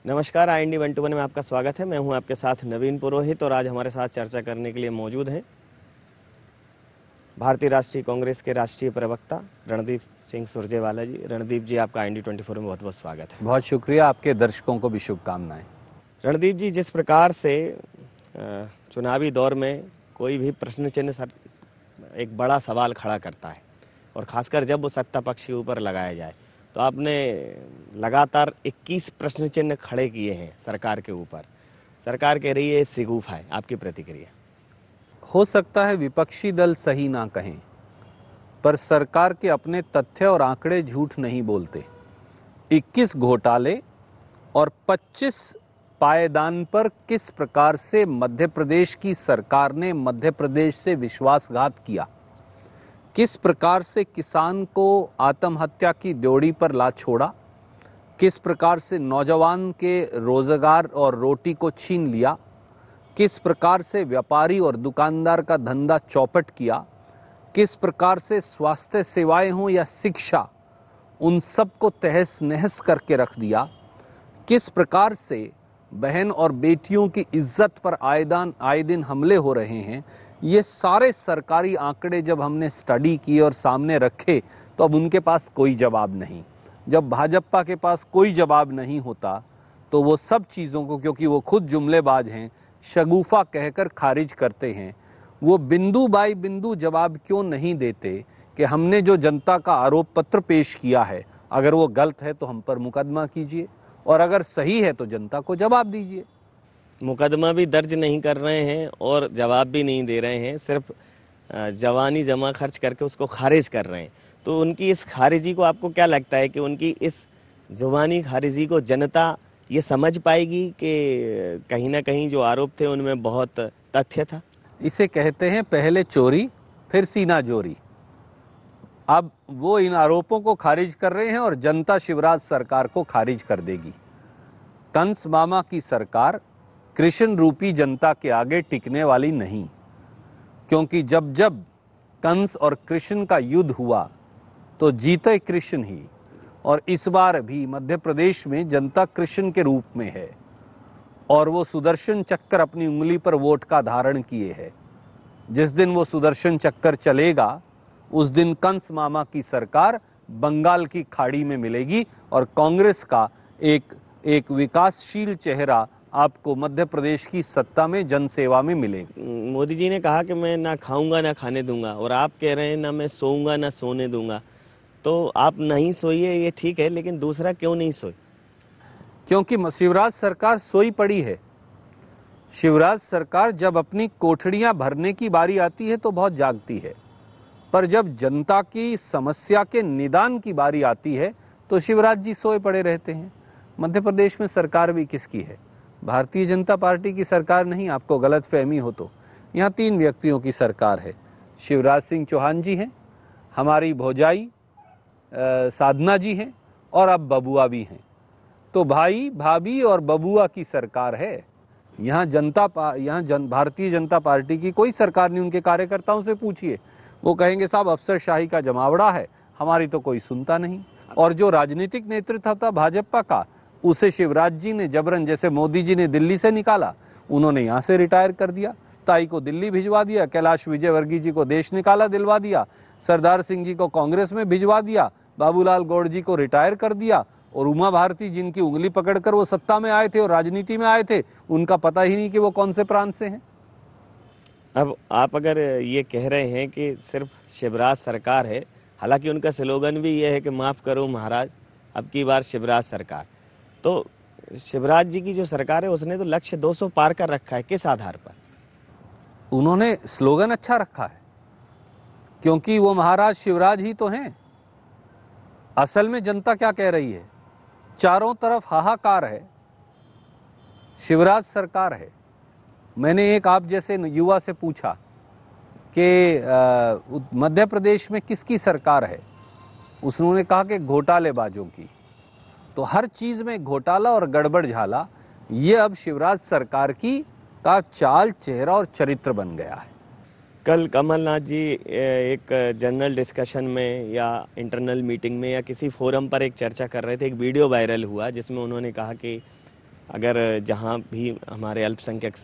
नमस्कार, IND 121 में आपका स्वागत है। मैं हूं आपके साथ नवीन पुरोहित और आज हमारे साथ चर्चा करने के लिए मौजूद हैं भारतीय राष्ट्रीय कांग्रेस के राष्ट्रीय प्रवक्ता रणदीप सिंह सुरजेवाला जी। रणदीप जी, आपका IND 24 में बहुत बहुत स्वागत है। बहुत शुक्रिया, आपके दर्शकों को भी शुभकामनाएं। रणदीप जी, जिस प्रकार से चुनावी दौर में कोई भी प्रश्न चिन्ह एक बड़ा सवाल खड़ा करता है और ख़ासकर जब वो सत्ता पक्ष के ऊपर लगाया जाए, तो आपने लगातार 21 प्रश्न चिन्ह खड़े किए हैं सरकार के ऊपर। सरकार कह रही है सिगूफा है, आपकी प्रतिक्रिया? हो सकता है विपक्षी दल सही ना कहें, पर सरकार के अपने तथ्य और आंकड़े झूठ नहीं बोलते। 21 घोटाले और 25 पायदान पर किस प्रकार से मध्य प्रदेश की सरकार ने मध्य प्रदेश से विश्वासघात किया, किस प्रकार से किसान को आत्महत्या की ड्योढ़ी पर ला छोड़ा, किस प्रकार से नौजवान के रोजगार और रोटी को छीन लिया, किस प्रकार से व्यापारी और दुकानदार का धंधा चौपट किया, किस प्रकार से स्वास्थ्य सेवाएं हों या शिक्षा, उन सब को तहस नहस करके रख दिया, किस प्रकार से बहन और बेटियों की इज्जत पर आए दिन हमले हो रहे हैं। ये सारे सरकारी आंकड़े जब हमने स्टडी किए और सामने रखे, तो अब उनके पास कोई जवाब नहीं। जब भाजपा के पास कोई जवाब नहीं होता, तो वो सब चीज़ों को, क्योंकि वो खुद जुमलेबाज हैं, शगुफा कहकर खारिज करते हैं। वो बिंदु बाई बिंदु जवाब क्यों नहीं देते कि हमने जो जनता का आरोप पत्र पेश किया है, अगर वो गलत है तो हम पर मुकदमा कीजिए और अगर सही है तो जनता को जवाब दीजिए। मुकदमा भी दर्ज नहीं कर रहे हैं और जवाब भी नहीं दे रहे हैं, सिर्फ जवानी जमा खर्च करके उसको खारिज कर रहे हैं। तो उनकी इस खारिजी को आपको क्या लगता है कि उनकी इस जुबानी खारिजी को जनता ये समझ पाएगी कि कहीं ना कहीं जो आरोप थे उनमें बहुत तथ्य था? इसे कहते हैं पहले चोरी फिर सीना जोरी। अब वो इन आरोपों को खारिज कर रहे हैं और जनता शिवराज सरकार को खारिज कर देगी। कंस मामा की सरकार कृष्ण रूपी जनता के आगे टिकने वाली नहीं, क्योंकि जब जब कंस और कृष्ण का युद्ध हुआ तो जीते कृष्ण ही। और इस बार भी मध्य प्रदेश में जनता कृष्ण के रूप में है और वो सुदर्शन चक्कर अपनी उंगली पर वोट का धारण किए है। जिस दिन वो सुदर्शन चक्कर चलेगा, उस दिन कंस मामा की सरकार बंगाल की खाड़ी में मिलेगी और कांग्रेस का एक विकासशील चेहरा आपको मध्य प्रदेश की सत्ता में जनसेवा में मिलेगा। मोदी जी ने कहा कि मैं ना खाऊंगा ना खाने दूंगा, और आप कह रहे हैं ना मैं सोऊंगा ना सोने दूंगा। तो आप नहीं सोइए, ये ठीक है, लेकिन दूसरा क्यों नहीं सोए? क्योंकि शिवराज सरकार सोई पड़ी है। शिवराज सरकार जब अपनी कोठड़ियां भरने की बारी आती है तो बहुत जागती है, पर जब जनता की समस्या के निदान की बारी आती है तो शिवराज जी सोए पड़े रहते हैं। मध्य प्रदेश में सरकार भी किसकी है? भारतीय जनता पार्टी की सरकार नहीं, आपको गलतफहमी हो तो। यहाँ 3 व्यक्तियों की सरकार है। शिवराज सिंह चौहान जी हैं, हमारी भौजाई साधना जी हैं और अब बबुआ भी हैं। तो भाई भाभी और बबुआ की सरकार है। यहाँ भारतीय जनता पार्टी की कोई सरकार नहीं। उनके कार्यकर्ताओं से पूछिए, वो कहेंगे साहब अफसरशाही का जमावड़ा है, हमारी तो कोई सुनता नहीं। और जो राजनीतिक नेतृत्व था भाजपा का, उसे शिवराज जी ने जबरन, जैसे मोदी जी ने दिल्ली से निकाला, उन्होंने यहाँ से रिटायर कर दिया। ताई को दिल्ली भिजवा दिया, कैलाश विजयवर्गीय जी को देश निकाला दिलवा दिया, सरदार सिंह जी को कांग्रेस में भिजवा दिया, बाबूलाल गौड़ जी को रिटायर कर दिया, और उमा भारती जिनकी उंगली पकड़कर वो सत्ता में आए थे और राजनीति में आए थे, उनका पता ही नहीं कि वो कौन से प्रांत से हैं। अब आप अगर ये कह रहे हैं कि सिर्फ शिवराज सरकार है, हालांकि उनका स्लोगन भी ये है कि माफ़ करो महाराज, अब की बार शिवराज सरकार, तो शिवराज जी की जो सरकार है उसने तो लक्ष्य 200 पार कर रखा है। किस आधार पर? उन्होंने स्लोगन अच्छा रखा है क्योंकि वो महाराज शिवराज ही तो हैं। असल में जनता क्या कह रही है? चारों तरफ हाहाकार है, शिवराज सरकार है। मैंने एक आप जैसे युवा से पूछा कि मध्य प्रदेश में किसकी सरकार है, उसने कहा कि घोटालेबाजों की। तो हर चीज़ में घोटाला और गड़बड़ झाला, ये अब शिवराज सरकार की का चाल, चेहरा और चरित्र बन गया है। कल कमलनाथ जी एक जनरल डिस्कशन में या इंटरनल मीटिंग में या किसी फोरम पर एक चर्चा कर रहे थे। एक वीडियो वायरल हुआ जिसमें उन्होंने कहा कि अगर जहाँ भी हमारे अल्पसंख्यक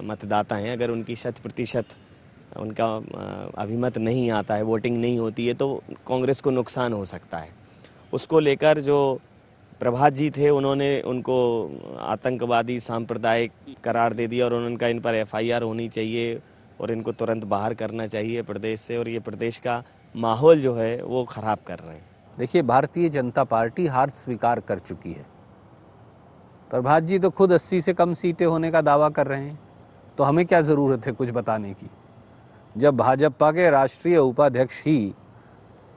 मतदाता हैं, अगर उनकी 100% उनका अभिमत नहीं आता है, वोटिंग नहीं होती है, तो कांग्रेस को नुकसान हो सकता है। उसको लेकर जो प्रभात जी थे, उन्होंने उनको आतंकवादी सांप्रदायिक करार दे दिया और उनका इन पर FIR होनी चाहिए और इनको तुरंत बाहर करना चाहिए प्रदेश से, और ये प्रदेश का माहौल जो है वो ख़राब कर रहे हैं। देखिए, भारतीय जनता पार्टी हार स्वीकार कर चुकी है। प्रभात जी तो खुद 80 से कम सीटें होने का दावा कर रहे हैं, तो हमें क्या ज़रूरत है कुछ बताने की। जब भाजपा के राष्ट्रीय उपाध्यक्ष ही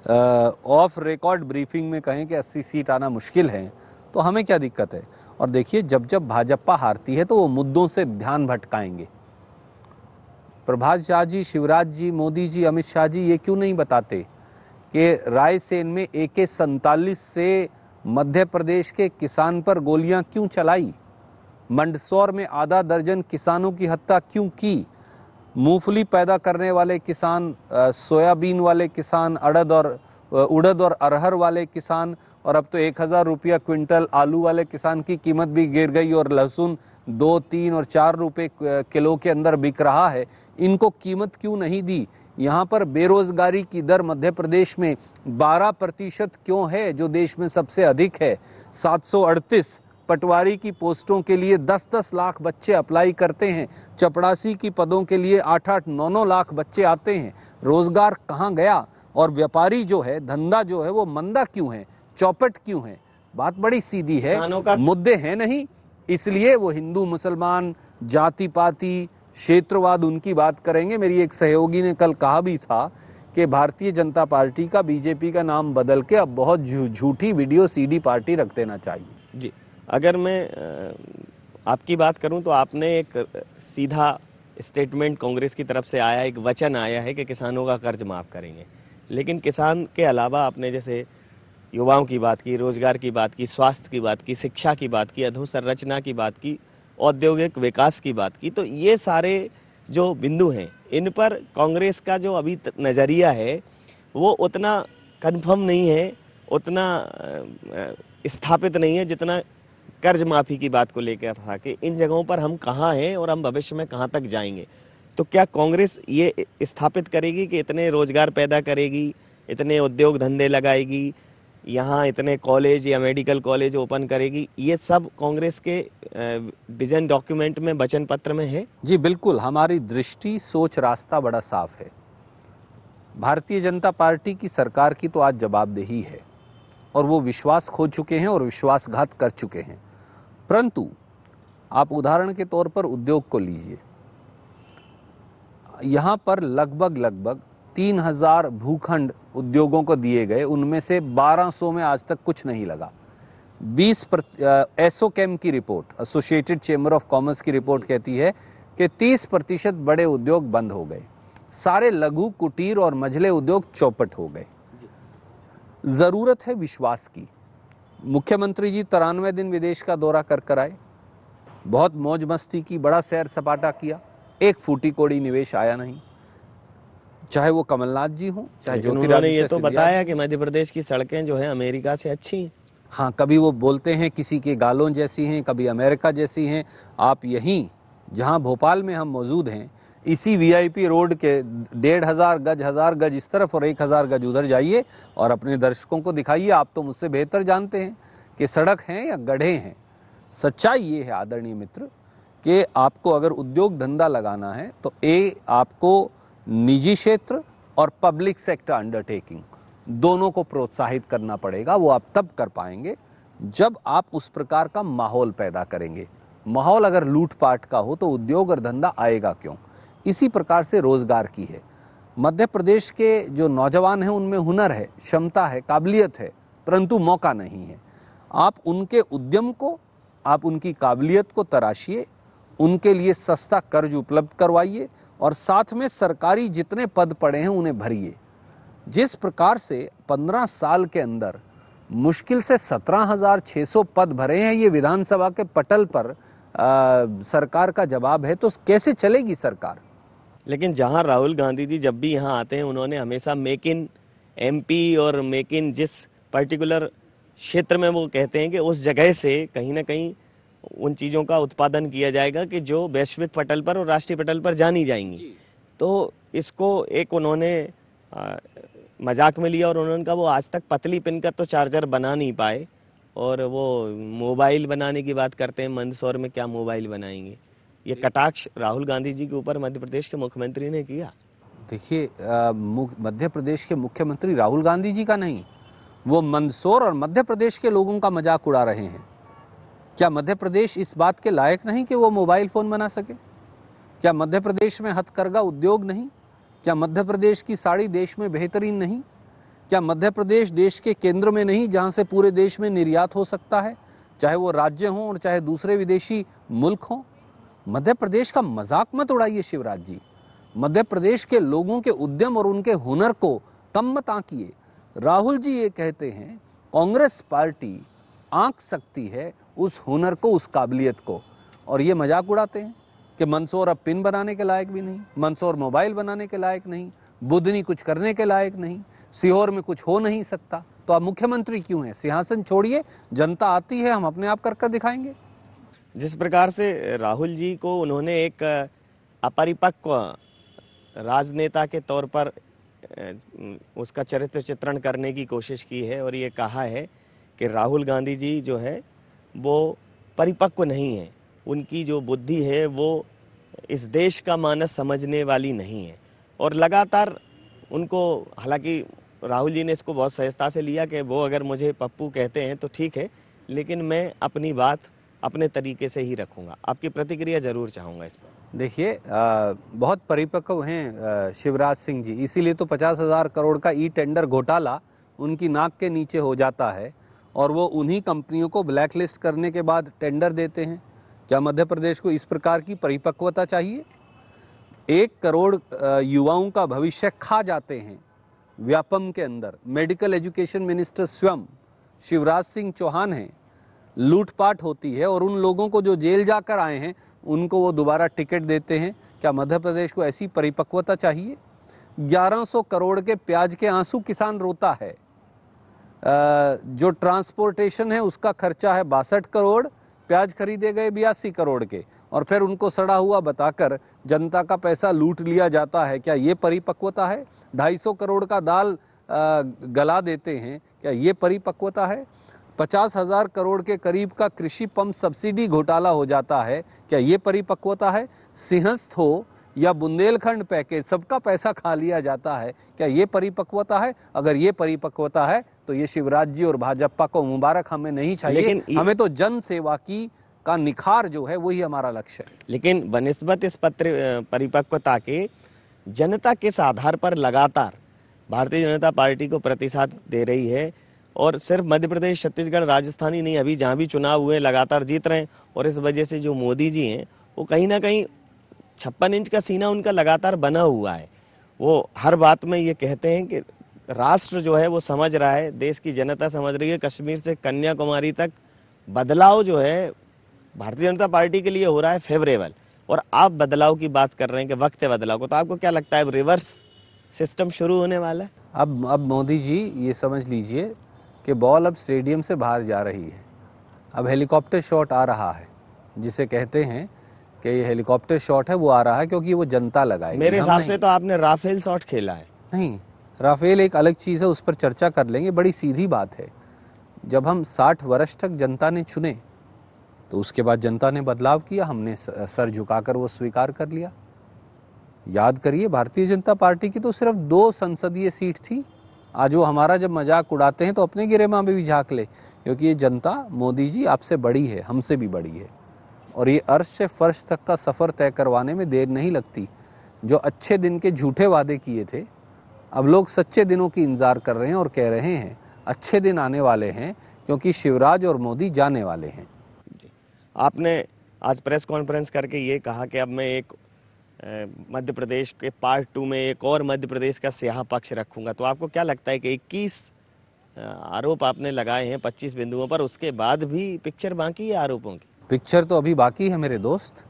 ऑफ रिकॉर्ड ब्रीफिंग में कहें कि 80 सीट आना मुश्किल है, तो हमें क्या दिक्कत है। और देखिए, जब जब भाजपा हारती है तो वो मुद्दों से ध्यान भटकाएंगे। प्रभात शाह जी, शिवराज जी, मोदी जी, अमित शाह जी ये क्यों नहीं बताते कि रायसेन में AK-47 से मध्य प्रदेश के किसान पर गोलियां क्यों चलाई, मंदसौर में आधा दर्जन किसानों की हत्या क्यों की, मूंगफली पैदा करने वाले किसान, सोयाबीन वाले किसान, उड़द और अरहर वाले किसान, और अब तो 1000 रुपया क्विंटल आलू वाले किसान की कीमत भी गिर गई, और लहसुन 2, 3 और 4 रुपए किलो के अंदर बिक रहा है। इनको कीमत क्यों नहीं दी। यहाँ पर बेरोजगारी की दर मध्य प्रदेश में 12% क्यों है, जो देश में सबसे अधिक है। 738 पटवारी की पोस्टों के लिए 10-10 लाख बच्चे अप्लाई करते हैं, चपड़ासी की पदों के लिए 8-8, 9-9 लाख बच्चे आते हैं। रोजगार कहाँ गया। और व्यापारी जो है, धंधा जो है वो मंदा क्यों है, चौपट क्यों है। बात बड़ी सीधी है, मुद्दे हैं नहीं, इसलिए वो हिंदू मुसलमान, जाति पाति, क्षेत्रवाद उनकी बात करेंगे। मेरी एक सहयोगी ने कल कहा भी था कि भारतीय जनता पार्टी का बीजेपी का नाम बदल के अब बहुत झूठी वीडियो CD पार्टी रख देना चाहिए। जी, अगर मैं आपकी बात करूं तो आपने एक सीधा स्टेटमेंट कांग्रेस की तरफ से आया, एक वचन आया है कि किसानों का कर्ज माफ़ करेंगे, लेकिन किसान के अलावा आपने जैसे युवाओं की बात की, रोजगार की बात की, स्वास्थ्य की बात की, शिक्षा की बात की, अधोसंरचना की बात की, औद्योगिक विकास की बात की। तो ये सारे जो बिंदु हैं, इन पर कांग्रेस का जो अभी नज़रिया है वो उतना कन्फर्म नहीं है, उतना स्थापित नहीं है जितना कर्ज माफ़ी की बात को लेकर था कि इन जगहों पर हम कहाँ हैं और हम भविष्य में कहाँ तक जाएंगे। तो क्या कांग्रेस ये स्थापित करेगी कि इतने रोजगार पैदा करेगी, इतने उद्योग धंधे लगाएगी, यहाँ इतने कॉलेज या मेडिकल कॉलेज ओपन करेगी? ये सब कांग्रेस के विजन डॉक्यूमेंट में, वचन पत्र में है? जी बिल्कुल, हमारी दृष्टि, सोच, रास्ता बड़ा साफ है। भारतीय जनता पार्टी की सरकार की तो आज जवाबदेही है और वो विश्वास खो चुके हैं और विश्वासघात कर चुके हैं। परंतु आप उदाहरण के तौर पर उद्योग को लीजिए। यहाँ पर लगभग 3000 भूखंड उद्योगों को दिए गए, उनमें से 1200 में आज तक कुछ नहीं लगा। एसोचैम की report, associated chamber of commerce की रिपोर्ट कहती है कि 30% बड़े उद्योग बंद हो गए, सारे लघु, कुटीर और मझले उद्योग चौपट हो गए। जरूरत है विश्वास की। मुख्यमंत्री जी 93 दिन विदेश का दौरा कर आए, बहुत मौज मस्ती की, बड़ा सैर सपाटा किया, एक फूटी कोड़ी निवेश आया नहीं। चाहे वो कमलनाथ जी हों, चाहे ज्योतिरादित्य सिंधिया। ये तो बताया कि मध्य प्रदेश की सड़कें जो हैं अमेरिका से अच्छी हैं। हाँ, कभी वो बोलते हैं किसी के गालों जैसी हैं, कभी अमेरिका जैसी हैं। आप यहीं जहाँ भोपाल में हम मौजूद हैं, इसी VIP रोड के 1500 गज, 1000 गज इस तरफ और 1000 गज उधर जाइए और अपने दर्शकों को दिखाइए। आप तो मुझसे बेहतर जानते हैं कि सड़क हैं या गड्ढे हैं। सच्चाई ये है आदरणीय मित्र कि आपको अगर उद्योग धंधा लगाना है तो आपको निजी क्षेत्र और पब्लिक सेक्टर अंडरटेकिंग दोनों को प्रोत्साहित करना पड़ेगा। वो आप तब कर पाएंगे जब आप उस प्रकार का माहौल पैदा करेंगे। माहौल अगर लूटपाट का हो तो उद्योग और धंधा आएगा क्यों। इसी प्रकार से रोजगार की है। मध्य प्रदेश के जो नौजवान हैं उनमें हुनर है, क्षमता है, काबिलियत है, परंतु मौका नहीं है। आप उनके उद्यम को, आप उनकी काबिलियत को तराशिए, उनके लिए सस्ता कर्ज उपलब्ध करवाइए और साथ में सरकारी जितने पद पड़े हैं उन्हें भरिए। जिस प्रकार से 15 साल के अंदर मुश्किल से 17,600 पद भरे हैं, ये विधानसभा के पटल पर सरकार का जवाब है, तो कैसे चलेगी सरकार। लेकिन जहां राहुल गांधी जी जब भी यहां आते हैं, उन्होंने हमेशा मेक इन MP और मेक इन जिस पर्टिकुलर क्षेत्र में वो कहते हैं कि उस जगह से कहीं ना कहीं उन चीज़ों का उत्पादन किया जाएगा कि जो वैश्विक पटल पर और राष्ट्रीय पटल पर जानी जाएंगी। तो इसको एक उन्होंने मजाक में लिया और उन्होंने कहा वो आज तक पतली पिन का तो चार्जर बना नहीं पाए और वो मोबाइल बनाने की बात करते हैं, मंदसौर में क्या मोबाइल बनाएंगे। ये कटाक्ष राहुल गांधी जी के ऊपर मध्य प्रदेश के मुख्यमंत्री ने किया। देखिए, मध्य प्रदेश के मुख्यमंत्री राहुल गांधी जी का नहीं, वो मंदसौर और मध्य प्रदेश के लोगों का मजाक उड़ा रहे हैं। क्या मध्य प्रदेश इस बात के लायक नहीं कि वो मोबाइल फ़ोन बना सके? क्या मध्य प्रदेश में हथकरघा उद्योग नहीं? क्या मध्य प्रदेश की साड़ी देश में बेहतरीन नहीं? क्या मध्य प्रदेश देश के केंद्र में नहीं जहां से पूरे देश में निर्यात हो सकता है, चाहे वो राज्य हों और चाहे दूसरे विदेशी मुल्क हों? मध्य प्रदेश का मजाक मत उड़ाइए शिवराज जी। मध्य प्रदेश के लोगों के उद्यम और उनके हुनर को कम मत आंकिए। राहुल जी ये कहते हैं कांग्रेस पार्टी आंक सकती है उस हुनर को, उस काबिलियत को, और ये मजाक उड़ाते हैं कि मंदसौर अब पिन बनाने के लायक भी नहीं, मंदसौर मोबाइल बनाने के लायक नहीं, बुधनी कुछ करने के लायक नहीं, सीहोर में कुछ हो नहीं सकता। तो आप मुख्यमंत्री क्यों हैं? सिंहासन छोड़िए, जनता आती है, हम अपने आप कर दिखाएंगे। जिस प्रकार से राहुल जी को उन्होंने एक अपरिपक्व राजनेता के तौर पर उसका चरित्र चित्रण करने की कोशिश की है और ये कहा है कि राहुल गांधी जी जो है वो परिपक्व नहीं है, उनकी जो बुद्धि है वो इस देश का मानस समझने वाली नहीं है। और लगातार उनको, हालांकि राहुल जी ने इसको बहुत सहजता से लिया कि वो अगर मुझे पप्पू कहते हैं तो ठीक है, लेकिन मैं अपनी बात अपने तरीके से ही रखूंगा। आपकी प्रतिक्रिया जरूर चाहूँगा इस पर। देखिए, बहुत परिपक्व हैं शिवराज सिंह जी, इसीलिए तो 50,000 करोड़ का ई टेंडर घोटाला उनकी नाक के नीचे हो जाता है और वो उन्हीं कंपनियों को ब्लैकलिस्ट करने के बाद टेंडर देते हैं। क्या मध्य प्रदेश को इस प्रकार की परिपक्वता चाहिए? 1 करोड़ युवाओं का भविष्य खा जाते हैं व्यापम के अंदर। मेडिकल एजुकेशन मिनिस्टर स्वयं शिवराज सिंह चौहान हैं। लूटपाट होती है और उन लोगों को जो जेल जाकर आए हैं उनको वो दोबारा टिकट देते हैं। क्या मध्य प्रदेश को ऐसी परिपक्वता चाहिए? 1100 करोड़ के प्याज के आंसू किसान रोता है। जो ट्रांसपोर्टेशन है उसका खर्चा है 62 करोड़, प्याज खरीदे गए 82 करोड़ के, और फिर उनको सड़ा हुआ बताकर जनता का पैसा लूट लिया जाता है। क्या ये परिपक्वता है? 250 करोड़ का दाल गला देते हैं, क्या ये परिपक्वता है? 50,000 करोड़ के करीब का कृषि पंप सब्सिडी घोटाला हो जाता है, क्या ये परिपक्वता है? सिंहस्थ हो या बुंदेलखंड पैकेज, सबका पैसा खा लिया जाता है, क्या ये परिपक्वता है? अगर ये परिपक्वता है तो ये शिवराज जी और भाजपा को मुबारक हमें नहीं चाहिए। हमें तो जन सेवा की का निखार जो है वही हमारा लक्ष्य है। लेकिन बनिस्बत इस परिपक्वता के जनता किस आधार पर लगातार भारतीय जनता पार्टी को प्रतिसाद दे रही है? और सिर्फ मध्य प्रदेश, छत्तीसगढ़, राजस्थान ही नहीं, अभी जहाँ भी चुनाव हुए लगातार जीत रहे हैं। और इस वजह से जो मोदी जी हैं वो कहीं ना कहीं 56 इंच का सीना उनका लगातार बना हुआ है। वो हर बात में ये कहते हैं कि राष्ट्र जो है वो समझ रहा है, देश की जनता समझ रही है। कश्मीर से कन्याकुमारी तक बदलाव जो है भारतीय जनता पार्टी के लिए हो रहा है फेवरेबल, और आप बदलाव की बात कर रहे हैं कि वक्त है बदलाव को। तो आपको क्या लगता है रिवर्स सिस्टम शुरू होने वाला है? अब मोदी जी ये समझ लीजिए कि बॉल अब स्टेडियम से बाहर जा रही है। अब हेलीकॉप्टर शॉट आ रहा है, जिसे कहते हैं कि ये हेलीकॉप्टर शॉट है, वो आ रहा है क्योंकि वो जनता लगाएगी। मेरे हिसाब से तो आपने राफेल शॉट खेला है। नहीं, राफेल एक अलग चीज़ है, उस पर चर्चा कर लेंगे। बड़ी सीधी बात है, जब हम 60 वर्ष तक जनता ने चुने तो उसके बाद जनता ने बदलाव किया, हमने सर झुकाकर वो स्वीकार कर लिया। याद करिए, भारतीय जनता पार्टी की तो सिर्फ 2 संसदीय सीट थी। आज वो हमारा जब मजाक उड़ाते हैं तो अपने गिरेबां में भी झांक ले, क्योंकि ये जनता मोदी जी आपसे बड़ी है, हमसे भी बड़ी है, और ये अर्श से फर्श तक का सफ़र तय करवाने में देर नहीं लगती। जो अच्छे दिन के झूठे वादे किए थे, अब लोग सच्चे दिनों की इंतजार कर रहे हैं और कह रहे हैं अच्छे दिन आने वाले हैं, क्योंकि शिवराज और मोदी जाने वाले हैं। आपने आज प्रेस कॉन्फ्रेंस करके ये कहा कि अब मैं एक मध्य प्रदेश के पार्ट 2 में एक और मध्य प्रदेश का स्याह पक्ष रखूंगा। तो आपको क्या लगता है कि 21 आरोप आपने लगाए हैं 25 बिंदुओं पर, उसके बाद भी पिक्चर बाकी है आरोपों की? पिक्चर तो अभी बाकी है मेरे दोस्त,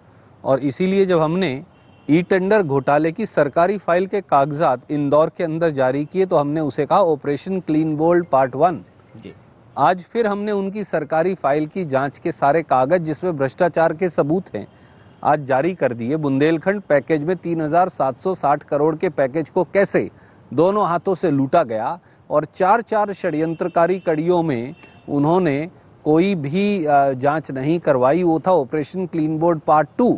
और इसीलिए जब हमने ई टेंडर घोटाले की सरकारी फाइल के कागजात इंदौर के अंदर जारी किए तो हमने उसे कहा ऑपरेशन क्लीन बोल्ड पार्ट 1। जी। आज फिर हमने उनकी सरकारी फाइल की जांच के सारे कागज जिसमें भ्रष्टाचार के सबूत हैं आज जारी कर दिए। बुंदेलखंड पैकेज में 3,760 करोड़ के पैकेज को कैसे दोनों हाथों से लूटा गया और 4 षड्यंत्रकारी कड़ियों में उन्होंने कोई भी जांच नहीं करवाई। वो था ऑपरेशन क्लीन बोर्ड पार्ट 2।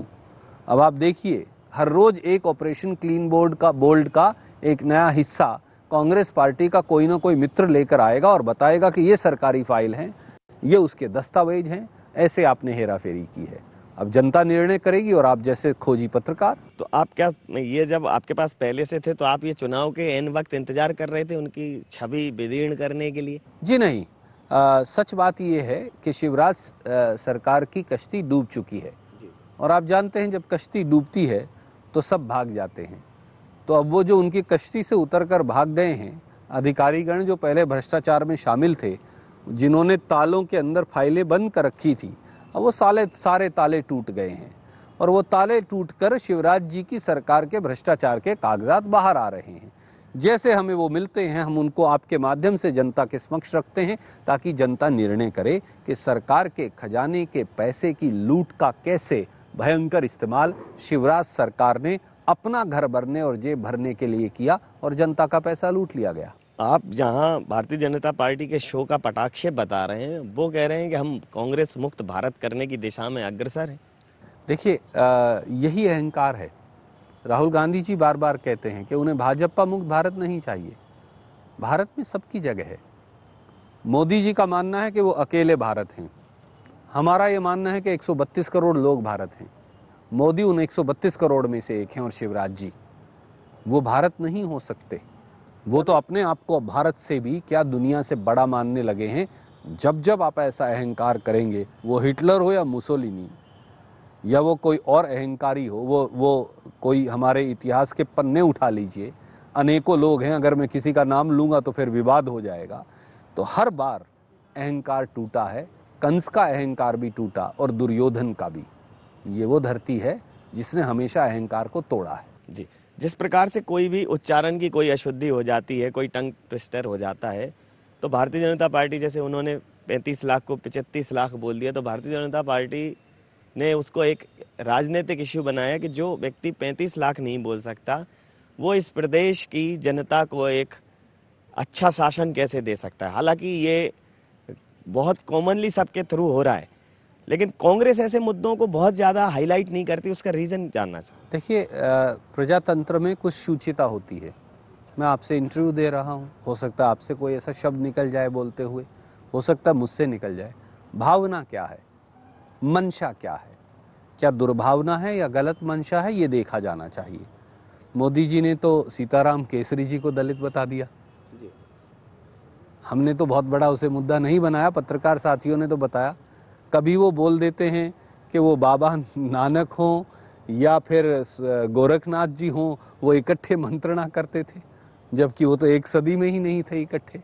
अब आप देखिए, हर रोज एक ऑपरेशन क्लीन बोल्ड का एक नया हिस्सा कांग्रेस पार्टी का कोई ना कोई मित्र लेकर आएगा और बताएगा कि ये सरकारी फाइल हैं, ये उसके दस्तावेज हैं, ऐसे आपने हेराफेरी की है। अब जनता निर्णय करेगी और आप जैसे खोजी पत्रकार। तो आप क्या, ये जब आपके पास पहले से थे तो आप ये चुनाव के एन वक्त इंतजार कर रहे थे उनकी छवि विदीर्ण करने के लिए? जी नहीं, सच बात ये है कि शिवराज सरकार की कश्ती डूब चुकी है और आप जानते हैं जब कश्ती डूबती है तो सब भाग जाते हैं। तो अब वो जो उनकी कश्ती से उतरकर भाग गए हैं अधिकारीगण जो पहले भ्रष्टाचार में शामिल थे, जिन्होंने तालों के अंदर फाइलें बंद कर रखी थी, अब वो सारे ताले टूट गए हैं और वो ताले टूटकर शिवराज जी की सरकार के भ्रष्टाचार के कागजात बाहर आ रहे हैं। जैसे हमें वो मिलते हैं हम उनको आपके माध्यम से जनता के समक्ष रखते हैं ताकि जनता निर्णय करे कि सरकार के खजाने के पैसे की लूट का कैसे भयंकर इस्तेमाल शिवराज सरकार ने अपना घर भरने और जेब भरने के लिए किया और जनता का पैसा लूट लिया गया। आप जहां भारतीय जनता पार्टी के शो का पटाक्षेप बता रहे हैं, वो कह रहे हैं कि हम कांग्रेस मुक्त भारत करने की दिशा में अग्रसर हैं। देखिए, यही अहंकार है। राहुल गांधी जी बार बार कहते हैं कि उन्हें भाजपा मुक्त भारत नहीं चाहिए, भारत में सबकी जगह है। मोदी जी का मानना है कि वो अकेले भारत हैं, हमारा ये मानना है कि 132 करोड़ लोग भारत हैं। मोदी उन 132 करोड़ में से एक हैं और शिवराज जी वो भारत नहीं हो सकते। वो तो अपने आप को भारत से भी क्या दुनिया से बड़ा मानने लगे हैं। जब जब आप ऐसा अहंकार करेंगे, वो हिटलर हो या मुसोलिनी या वो कोई और अहंकारी हो, वो कोई हमारे इतिहास के पन्ने उठा लीजिए, अनेकों लोग हैं, अगर मैं किसी का नाम लूँगा तो फिर विवाद हो जाएगा। तो हर बार अहंकार टूटा है, कंस का अहंकार भी टूटा और दुर्योधन का भी। ये वो धरती है जिसने हमेशा अहंकार को तोड़ा है। जी, जिस प्रकार से कोई भी उच्चारण की कोई अशुद्धि हो जाती है, कोई टंग ट्विस्टर हो जाता है, तो भारतीय जनता पार्टी, जैसे उन्होंने 35 लाख को 35 लाख बोल दिया, तो भारतीय जनता पार्टी ने उसको एक राजनीतिक इश्यू बनाया कि जो व्यक्ति 35 लाख नहीं बोल सकता, वो इस प्रदेश की जनता को एक अच्छा शासन कैसे दे सकता है। हालांकि ये बहुत कॉमनली सबके थ्रू हो रहा है, लेकिन कांग्रेस ऐसे मुद्दों को बहुत ज़्यादा हाईलाइट नहीं करती, उसका रीज़न जानना चाहिए। देखिए, प्रजातंत्र में कुछ सूचिता होती है। मैं आपसे इंटरव्यू दे रहा हूँ, हो सकता है आपसे कोई ऐसा शब्द निकल जाए बोलते हुए, हो सकता है मुझसे निकल जाए। भावना क्या है, मंशा क्या है, क्या दुर्भावना है या गलत मंशा है, ये देखा जाना चाहिए। मोदी जी ने तो सीताराम केसरी जी को दलित बता दिया जी। हमने तो बहुत बड़ा उसे मुद्दा नहीं बनाया, पत्रकार साथियों ने तो बताया। कभी वो बोल देते हैं कि वो बाबा नानक हों या फिर गोरखनाथ जी हों, वो इकट्ठे मंत्रणा करते थे, जबकि वो तो एक सदी में ही नहीं थे इकट्ठे।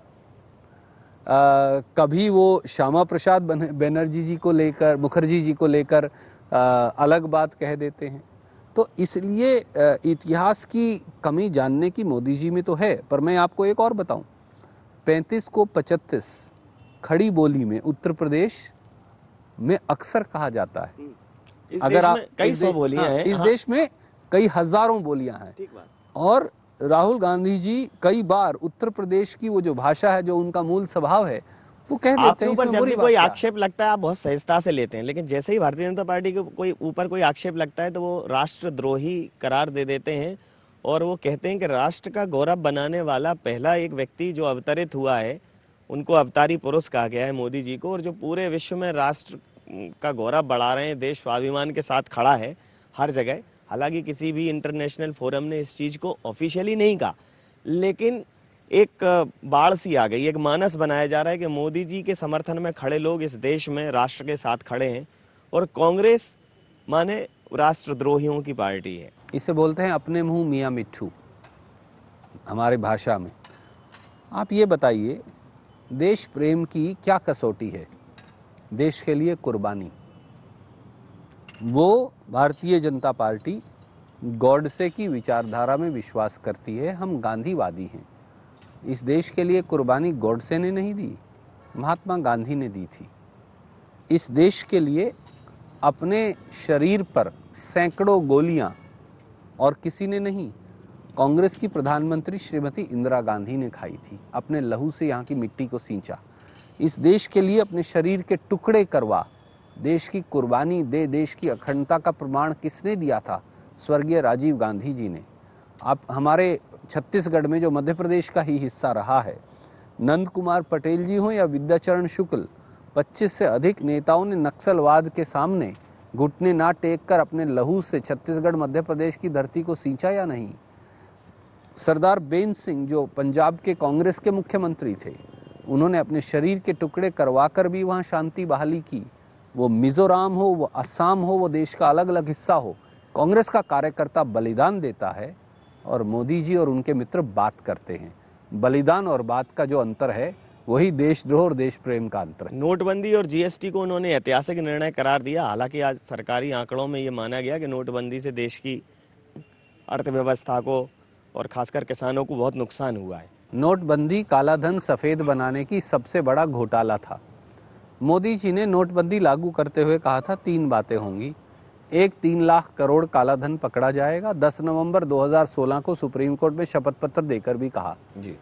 कभी वो श्यामा प्रसाद बनर्जी जी को लेकर, मुखर्जी जी को लेकर अलग बात कह देते हैं। तो इसलिए इतिहास की कमी जानने की मोदी जी में तो है। पर मैं आपको एक और बताऊं, 35 को 35 खड़ी बोली में उत्तर प्रदेश में अक्सर कहा जाता है। अगर आप कई सौ बोलियां हैं, इस देश में कई हजारों बोलियां हैं, और राहुल गांधी जी कई बार उत्तर प्रदेश की वो जो भाषा है, जो उनका मूल स्वभाव है, वो कह देते हैं। जब भी कोई आक्षेप लगता है आप बहुत सहजता से लेते हैं, लेकिन जैसे ही भारतीय जनता पार्टी के कोई ऊपर कोई आक्षेप लगता है तो वो राष्ट्रद्रोही करार दे देते हैं और वो कहते हैं कि राष्ट्र का गौरव बनाने वाला पहला एक व्यक्ति जो अवतरित हुआ है, उनको अवतारी पुरुष कहा गया है मोदी जी को, और जो पूरे विश्व में राष्ट्र का गौरव बढ़ा रहे हैं, देश स्वाभिमान के साथ खड़ा है हर जगह। हालांकि किसी भी इंटरनेशनल फोरम ने इस चीज़ को ऑफिशियली नहीं कहा, लेकिन एक बाढ़ सी आ गई, एक मानस बनाया जा रहा है कि मोदी जी के समर्थन में खड़े लोग इस देश में राष्ट्र के साथ खड़े हैं और कांग्रेस माने राष्ट्रद्रोहियों की पार्टी है। इसे बोलते हैं अपने मुंह मियाँ मिट्ठू हमारी भाषा में। आप ये बताइए, देश प्रेम की क्या कसौटी है? देश के लिए कुर्बानी। वो भारतीय जनता पार्टी गॉडसे की विचारधारा में विश्वास करती है। हम गांधीवादी हैं। इस देश के लिए कुर्बानी गॉडसे ने नहीं दी, महात्मा गांधी ने दी थी। इस देश के लिए अपने शरीर पर सैकड़ों गोलियां और किसी ने नहीं, कांग्रेस की प्रधानमंत्री श्रीमती इंदिरा गांधी ने खाई थी। अपने लहू से यहाँ की मिट्टी को सींचा। इस देश के लिए अपने शरीर के टुकड़े करवा देश की कुर्बानी दे देश की अखंडता का प्रमाण किसने दिया था? स्वर्गीय राजीव गांधी जी ने। आप हमारे छत्तीसगढ़ में जो मध्य प्रदेश का ही हिस्सा रहा है, नंद कुमार पटेल जी हों या विद्याचरण शुक्ल, 25 से अधिक नेताओं ने नक्सलवाद के सामने घुटने ना टेक कर अपने लहू से छत्तीसगढ़ मध्य प्रदेश की धरती को सींचा या नहीं? सरदार बेन सिंह जो पंजाब के कांग्रेस के मुख्यमंत्री थे, उन्होंने अपने शरीर के टुकड़े करवाकर भी वहाँ शांति बहाली की। वो मिजोरम हो, वो असम हो, वो देश का अलग अलग हिस्सा हो, कांग्रेस का कार्यकर्ता बलिदान देता है और मोदी जी और उनके मित्र बात करते हैं। बलिदान और बात का जो अंतर है वही देशद्रोह और देश प्रेम का अंतर है। नोटबंदी और जीएसटी को उन्होंने ऐतिहासिक निर्णय करार दिया। हालांकि आज सरकारी आंकड़ों में ये माना गया कि नोटबंदी से देश की अर्थव्यवस्था को और खासकर किसानों को बहुत नुकसान हुआ है। नोटबंदी काला धन सफ़ेद बनाने की सबसे बड़ा घोटाला था। मोदी जी ने नोटबंदी लागू करते हुए कहा था 3 बातें होंगी। एक, 3 लाख करोड़ काला धन पकड़ा जाएगा। 10 नवंबर 2016 को सुप्रीम कोर्ट में शपथ पत्र देकर भी कहा जी।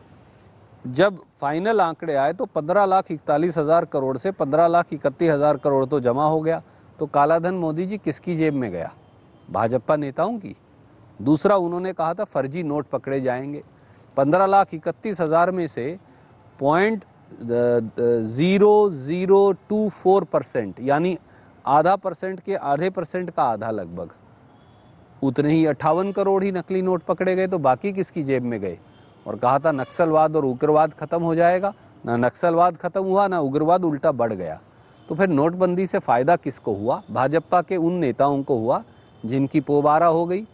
जब फाइनल आंकड़े आए तो 15,41,000 करोड़ से 15,31,000 करोड़ तो जमा हो गया। तो काला धन मोदी जी किसकी जेब में गया? भाजपा नेताओं की। दूसरा, उन्होंने कहा था फर्जी नोट पकड़े जाएंगे। 15,31,000 में से 0.0024% यानी आधा परसेंट के आधे परसेंट का आधा लगभग उतने ही 58 करोड़ ही नकली नोट पकड़े गए। तो बाकी किसकी जेब में गए? और कहा था नक्सलवाद और उग्रवाद खत्म हो जाएगा। ना नक्सलवाद खत्म हुआ, ना उग्रवाद, उल्टा बढ़ गया। तो फिर नोटबंदी से फायदा किसको हुआ? भाजपा के उन नेताओं को हुआ जिनकी पोबारा हो गई।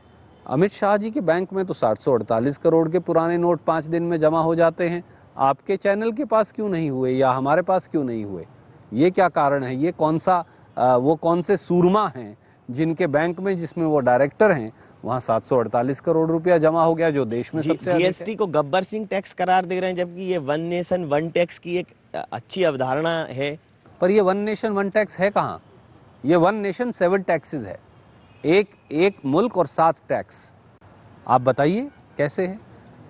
अमित शाह जी के बैंक में तो 748 करोड़ के पुराने नोट 5 दिन में जमा हो जाते हैं। आपके चैनल के पास क्यों नहीं हुए या हमारे पास क्यों नहीं हुए? ये क्या कारण है? ये वो कौन से सूरमा हैं जिनके बैंक में, जिसमें वो डायरेक्टर हैं, वहाँ 748 करोड़ रुपया जमा हो गया, जो देश में सबसे अधिक है। जीएसटी को गब्बर सिंह टैक्स करार दे रहे हैं, जबकि ये वन नेशन वन टैक्स की एक अच्छी अवधारणा है। पर ये वन नेशन वन टैक्स है कहाँ? ये 1 नेशन 7 टैक्सेस है। एक मुल्क और 7 टैक्स। आप बताइए कैसे है?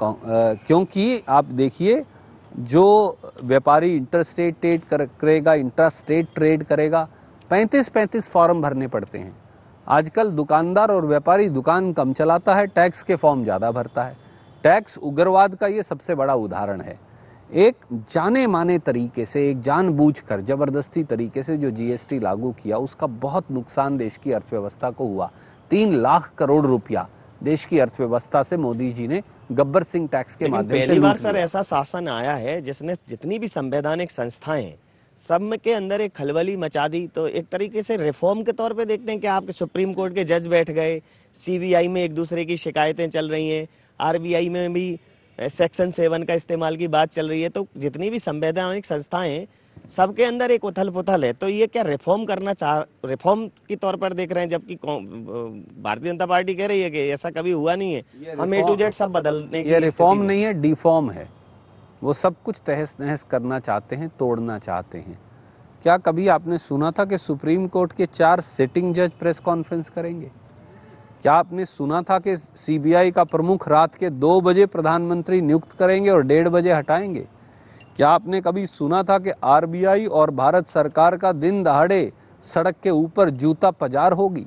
क्योंकि आप देखिए, जो व्यापारी इंटरस्टेट ट्रेड करेगा, इंट्रास्टेट ट्रेड करेगा, 35 फॉर्म भरने पड़ते हैं। आजकल दुकानदार और व्यापारी दुकान कम चलाता है, टैक्स के फॉर्म ज़्यादा भरता है। टैक्स उग्रवाद का ये सबसे बड़ा उदाहरण है। एक जाने माने तरीके से, एक जानबूझकर जबरदस्ती तरीके से जो जीएसटी लागू किया, उसका बहुत नुकसान देश की अर्थव्यवस्था को हुआ। 3 लाख करोड़ रुपया देश की अर्थव्यवस्था से मोदी जी ने गब्बर सिंह टैक्स के माध्यम से पहली बार सर ऐसा शासन आया है जिसने जितनी भी संवैधानिक संस्थाएं सब के अंदर एक खलबली मचा दी। तो एक तरीके से रिफॉर्म के तौर पे देखते हैं कि आपके सुप्रीम कोर्ट के जज बैठ गए, सीबीआई में एक दूसरे की शिकायतें चल रही हैं, आरबीआई में भी सेक्शन 7 का इस्तेमाल की बात चल रही है। तो जितनी भी संवैधानिक संस्थाएं सबके अंदर एक उथल पुथल है। तो ये क्या रिफॉर्म के तौर पर देख रहे हैं, जबकि भारतीय जनता पार्टी कह रही है कि ऐसा कभी हुआ नहीं है, हम A to Z सब बदलने की। ये रिफॉर्म नहीं है, डिफॉर्म है। वो सब कुछ तहस नहस करना चाहते हैं, तोड़ना चाहते हैं। क्या कभी आपने सुना था कि सुप्रीम कोर्ट के 4 सिटिंग जज प्रेस कॉन्फ्रेंस करेंगे? क्या आपने सुना था कि सीबीआई का प्रमुख रात के 2 बजे प्रधानमंत्री नियुक्त करेंगे और 1:30 बजे हटाएंगे? क्या आपने कभी सुना था कि आरबीआई और भारत सरकार का दिन दहाड़े सड़क के ऊपर जूता पजार होगी?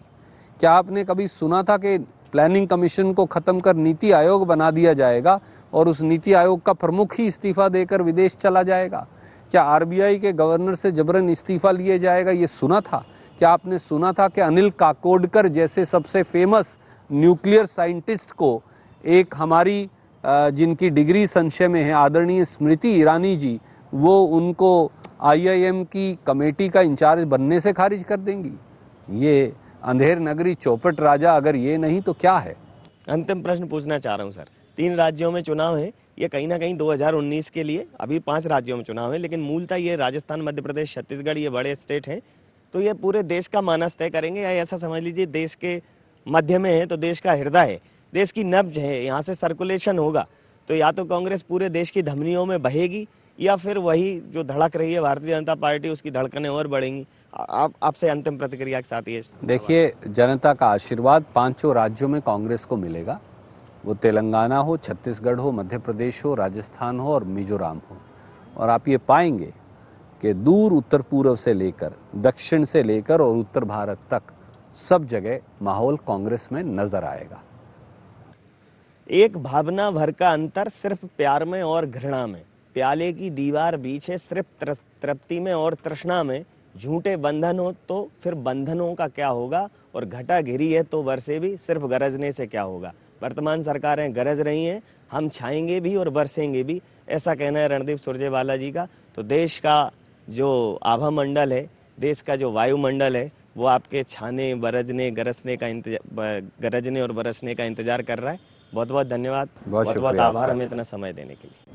क्या आपने कभी सुना था कि प्लानिंग कमीशन को खत्म कर नीति आयोग बना दिया जाएगा और उस नीति आयोग का प्रमुख ही इस्तीफा देकर विदेश चला जाएगा? क्या आरबीआई के गवर्नर से जबरन इस्तीफा लिया जाएगा? ये सुना था? क्या आपने सुना था कि अनिल काकोडकर जैसे सबसे फेमस न्यूक्लियर साइंटिस्ट को एक हमारी जिनकी डिग्री संशय में है, आदरणीय स्मृति ईरानी जी, वो उनको आईआईएम की कमेटी का इंचार्ज बनने से खारिज कर देंगी? ये अंधेर नगरी चौपट राजा अगर ये नहीं तो क्या है? अंतिम प्रश्न पूछना चाह रहा हूँ सर। 3 राज्यों में चुनाव है, ये कहीं ना कहीं 2019 के लिए, अभी 5 राज्यों में चुनाव है, लेकिन मूलतः ये राजस्थान, मध्य प्रदेश, छत्तीसगढ़, ये बड़े स्टेट हैं। तो ये पूरे देश का मानस तय करेंगे, या ऐसा समझ लीजिए देश के मध्य में है तो देश का हृदय है, देश की नब्ज है, यहाँ से सर्कुलेशन होगा। तो या तो कांग्रेस पूरे देश की धमनियों में बहेगी या फिर वही जो धड़क रही है भारतीय जनता पार्टी, उसकी धड़कनें और बढ़ेंगी? आपसे अंतिम प्रतिक्रिया के साथ ये देखिए, जनता का आशीर्वाद 5 राज्यों में कांग्रेस को मिलेगा। वो तेलंगाना हो, छत्तीसगढ़ हो, मध्य प्रदेश हो, राजस्थान हो और मिजोरम हो। और आप ये पाएंगे कि दूर उत्तर पूर्व से लेकर दक्षिण से लेकर और उत्तर भारत तक सब जगह माहौल कांग्रेस में नजर आएगा। एक भावना भर का अंतर सिर्फ प्यार में और घृणा में, प्याले की दीवार बीच है सिर्फ तृप्ति में और तृष्णा में, झूठे बंधन हो तो फिर बंधनों का क्या होगा, और घटा घिरी है तो बरसे भी सिर्फ गरजने से क्या होगा। वर्तमान सरकारें गरज रही हैं, हम छाएंगे भी और बरसेंगे भी, ऐसा कहना है रणदीप सुरजेवाला जी का। तो देश का जो आभा मंडल है, देश का जो वायुमंडल है, वो आपके छाने, बरजने, गरजने और बरसने का इंतजार कर रहा है। बहुत बहुत धन्यवाद, बहुत बहुत आभार हमें इतना समय देने के लिए।